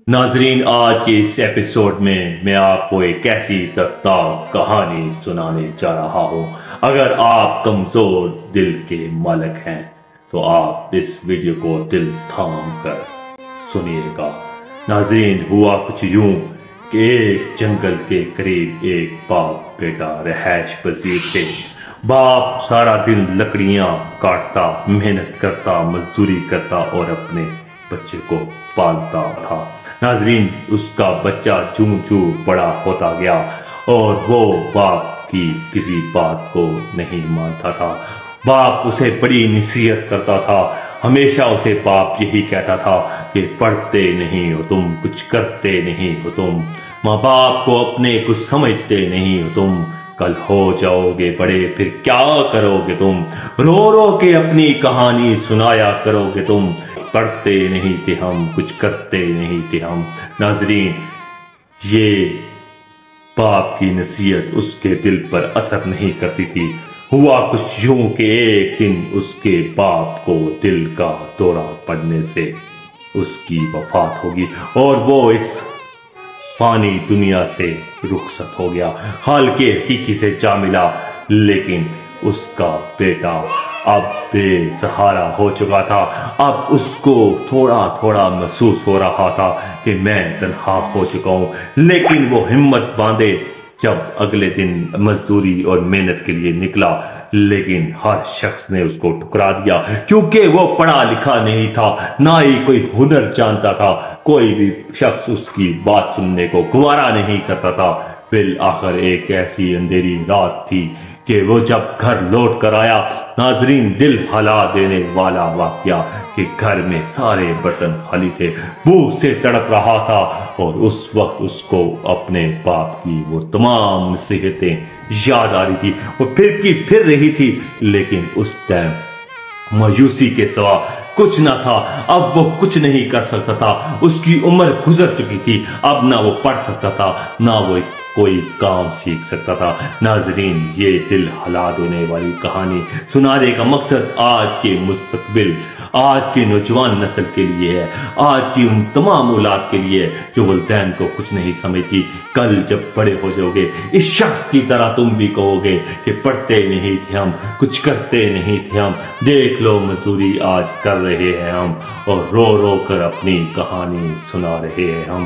ناظرین، آج کے اس ایپیسوڈ میں آپ کو ایک ایسی دردناک کہانی سنانے جا رہا ہوں۔ اگر آپ کمزور دل کے مالک ہیں تو آپ اس ویڈیو کو دل تھام کر سنیے گا۔ ناظرین، ہوا کچھ یوں کہ ایک جنگل کے قریب ایک باپ بیٹا رہائش پذیر تھے۔ باپ سارا دن لکڑیاں کاٹتا، محنت کرتا، مزدوری کرتا اور اپنے بچے کو پالتا تھا۔ ناظرین، اس کا بچہ چوں چوں بڑا ہوتا گیا اور وہ باپ کی کسی بات کو نہیں مانتا تھا۔ باپ اسے بڑی نصیحت کرتا تھا۔ ہمیشہ اسے باپ یہی کہتا تھا کہ پڑھتے نہیں ہو تم، کچھ کرتے نہیں ہو تم، ماں باپ کو اپنے کچھ سمجھتے نہیں ہو تم، کل ہو جاؤ گے بڑے پھر کیا کرو گے تم، رو رو کے اپنی کہانی سنایا کرو گے تم، پڑھتے نہیں تھے ہم، کچھ کرتے نہیں تھے ہم۔ ناظرین، یہ باپ کی نصیحت اس کے دل پر اثر نہیں کرتی تھی۔ ہوا کچھ یوں کہ ایک دن اس کے باپ کو دل کا دورہ پڑنے سے اس کی وفات ہوگی اور وہ اس فانی دنیا سے رخصت ہو گیا، خالق حقیقی سے جا ملا۔ لیکن اس کا بیٹا اب بے سہارا ہو چکا تھا۔ اب اس کو تھوڑا تھوڑا محسوس ہو رہا تھا کہ میں تنہا ہو چکا ہوں، لیکن وہ ہمت باندھے جب اگلے دن مزدوری اور محنت کے لیے نکلا، لیکن ہر شخص نے اس کو ٹھکرا دیا کیونکہ وہ پڑھا لکھا نہیں تھا، نہ ہی کوئی ہنر جانتا تھا۔ کوئی بھی شخص اس کی بات سننے کو گوارا نہیں کرتا تھا۔ بالآخر ایک ایسی اندھیری رات تھی کہ وہ جب گھر لوٹ کر آیا، ناظرین، دل ہلا دینے والا واقعہ کہ گھر میں سارے برتن خالی تھے، بھوک سے تڑپ رہا تھا اور اس وقت اس کو اپنے باپ کی وہ تمام نصیحتیں یاد آ رہی تھی۔ وہ پھر رہی تھی، لیکن اس ٹائم مایوسی کے سوا کچھ نہ تھا۔ اب وہ کچھ نہیں کر سکتا تھا، اس کی عمر گزر چکی تھی، اب نہ وہ پڑھ سکتا تھا نہ وہ کوئی کام سیکھ سکتا تھا۔ ناظرین، یہ دل ہلا دینے والی کہانی سنانے کا مقصد آج کے مستقبل، آج کی نوجوان نسل کے لیے ہے، آج کی ان تمام اولاد کے لیے جو والدین کو کچھ نہیں سمجھتی۔ کل جب بڑے ہو جاؤ گے، اس شخص کی طرح تم بھی کہو گے کہ پڑھتے نہیں تھے ہم، کچھ کرتے نہیں تھے ہم، دیکھ لو مزدوری آج کر رہے ہیں ہم اور رو رو کر اپنی کہانی سنا رہے ہیں ہم۔